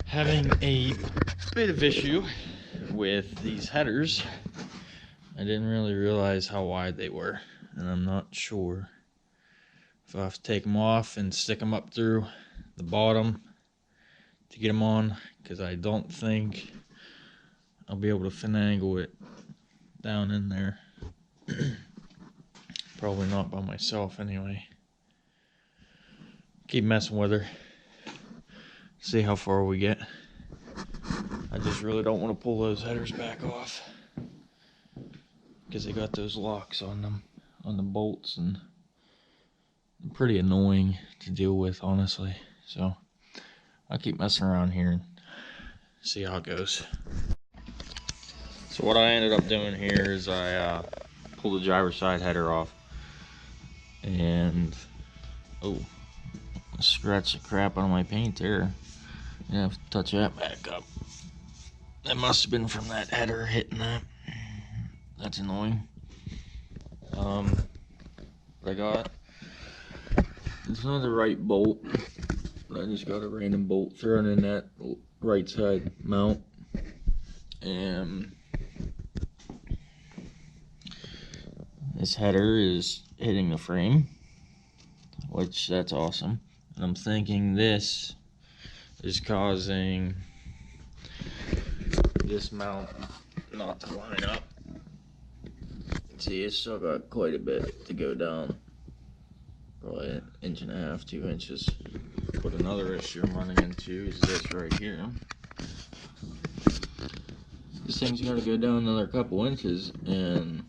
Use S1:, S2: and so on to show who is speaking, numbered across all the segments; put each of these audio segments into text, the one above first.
S1: Having a bit of issue with these headers. I didn't really realize how wide they were, and I'm not sure if I have to take them off and stick them up through the bottom to get them on, because I don't think I'll be able to finagle it down in there. Probably not by myself anyway. Keep messing with her. See how far we get. I just really don't want to pull those headers back off, because they got those locks on them, on the bolts, and they're pretty annoying to deal with, honestly. So I'll keep messing around here and see how it goes. So what I ended up doing here is I pulled the driver's side header off, and oh, I scratched the crap out of my paint there. I have to touch that back up. That must have been from that header hitting that. That's annoying. What I got, it's not the right bolt. I just got a random bolt thrown in that right side mount, and this header is hitting the frame, which that's awesome. And I'm thinking this is causing this mount not to line up. See, it's still got quite a bit to go down, probably an inch and a half, 2 inches. But another issue I'm running into is this right here. This thing's gonna go down another couple inches, and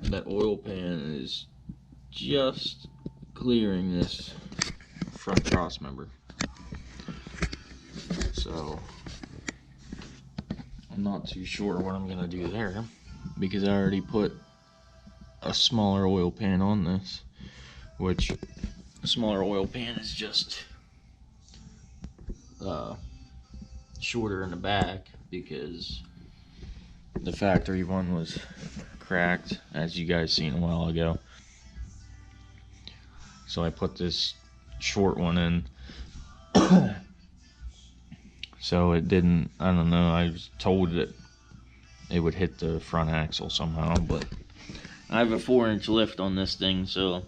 S1: that oil pan is just clearing this front cross member. So I'm not too sure what I'm gonna do there, because I already put a smaller oil pan on this, which a smaller oil pan is just shorter in the back, because the factory one was cracked, as you guys seen a while ago. So I put this short one in. So it didn't, I don't know, I was told that it would hit the front axle somehow, but I have a 4-inch lift on this thing, so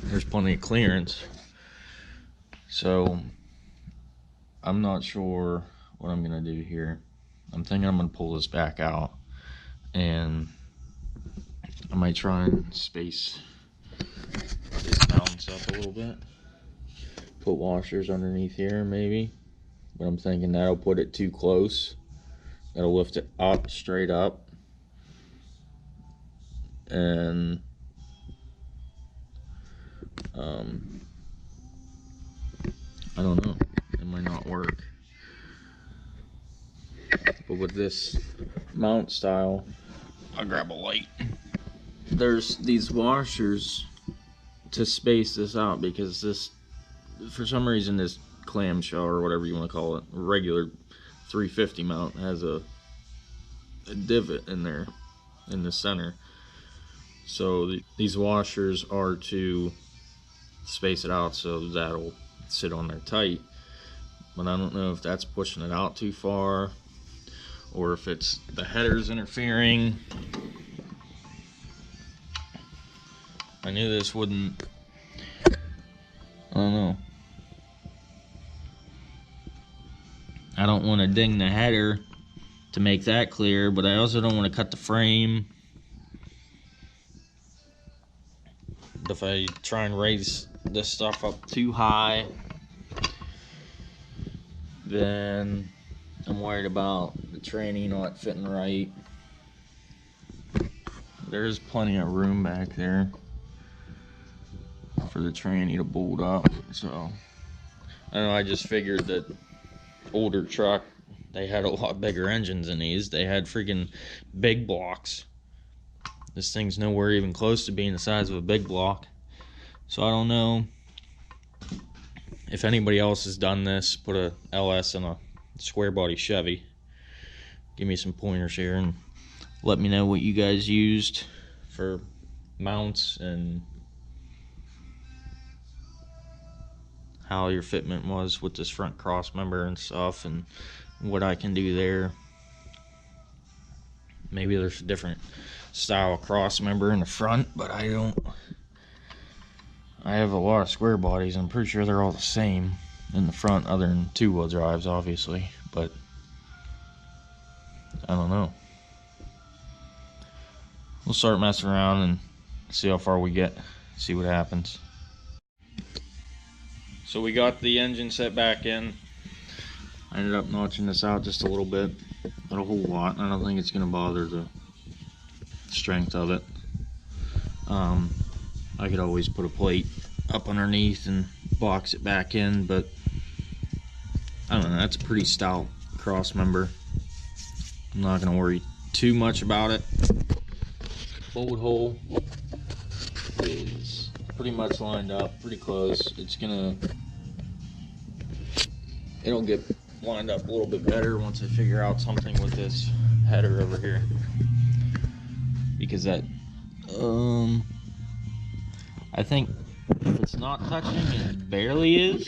S1: there's plenty of clearance. So I'm not sure what I'm gonna do here. I'm thinking I'm gonna pull this back out, and I might try and space this balance up a little bit. Put washers underneath here maybe, but I'm thinking that'll put it too close. That'll lift it up, straight up, and I don't know, it might not work. But with this mount style, I'll grab a light. There's these washers to space this out, because this, for some reason, this clamshell, or whatever you want to call it, regular 350 mount, has a divot in there in the center. So these washers are to space it out so that'll sit on there tight. But I don't know if that's pushing it out too far, or if it's the headers interfering. I knew this wouldn't, I don't know. I don't want to ding the header to make that clear, but I also don't want to cut the frame. If I try and raise this stuff up too high, then I'm worried about the tranny not fitting right. There's plenty of room back there for the tranny to bolt up, so I don't know, I just figured that older truck, they had a lot bigger engines than these. They had freaking big blocks. This thing's nowhere even close to being the size of a big block. So I don't know if anybody else has done this, put a LS in a square body Chevy, give me some pointers here and let me know what you guys used for mounts and how your fitment was with this front cross member and stuff, and what I can do there. Maybe there's a different style of cross member in the front, but I have a lot of square bodies. I'm pretty sure they're all the same in the front, other than two-wheel drives, obviously, but I don't know. We'll start messing around and see how far we get, see what happens. So we got the engine set back in. I ended up notching this out just a little bit, not a whole lot. I don't think it's going to bother the strength of it. I could always put a plate up underneath and box it back in, but I don't know, that's a pretty stout cross member. I'm not going to worry too much about it. Bolt hole is pretty much lined up, pretty close. It'll get lined up a little bit better once I figure out something with this header over here, because that I think if it's not touching, it barely is,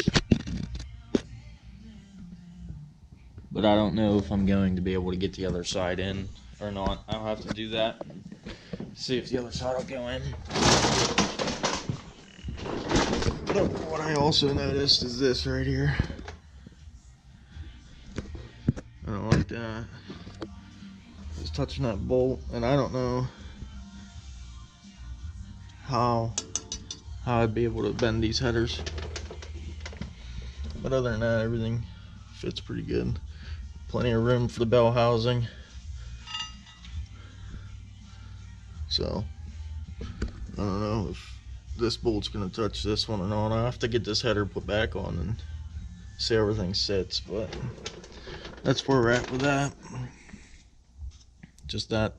S1: but I don't know if I'm going to be able to get the other side in or not. I'll have to do that, see if the other side will go in. But what I also noticed is this right here. I don't like that. It's touching that bolt, and I don't know how I'd be able to bend these headers. But other than that, everything fits pretty good. Plenty of room for the bell housing. So I don't know if this bolt's gonna touch this one or not. I have to get this header put back on and see how everything sits, but that's where we're at with that. Just that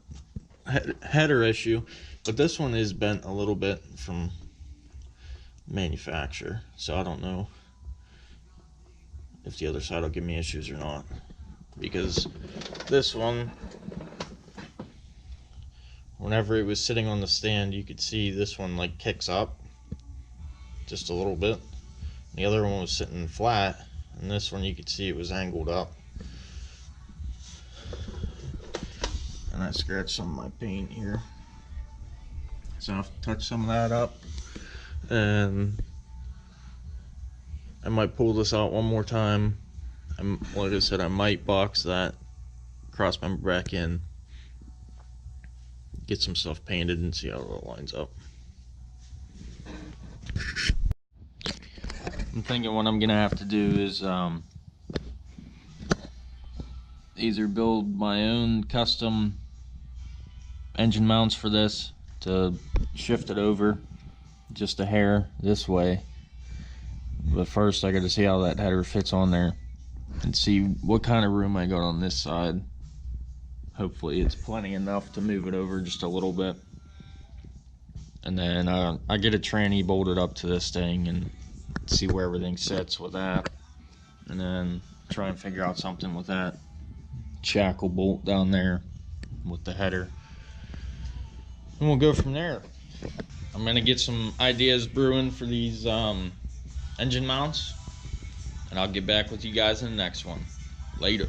S1: header issue, but this one is bent a little bit from manufacturer, so I don't know if the other side will give me issues or not, because this one, whenever it was sitting on the stand, you could see this one like kicks up just a little bit. The other one was sitting flat, and this one you could see it was angled up. And I scratched some of my paint here, so I'll have to touch some of that up, and I might pull this out one more time. Like I said, I might box that cross member back in, get some stuff painted, and see how it all lines up. I'm thinking what I'm gonna have to do is either build my own custom engine mounts for this to shift it over just a hair this way, but first I gotta see how that header fits on there and see what kind of room I got on this side. Hopefully it's plenty enough to move it over just a little bit, and then I get a tranny bolted up to this thing and see where everything sits with that, and then try and figure out something with that shackle bolt down there with the header, and we'll go from there. I'm gonna get some ideas brewing for these engine mounts, and I'll get back with you guys in the next one. Later.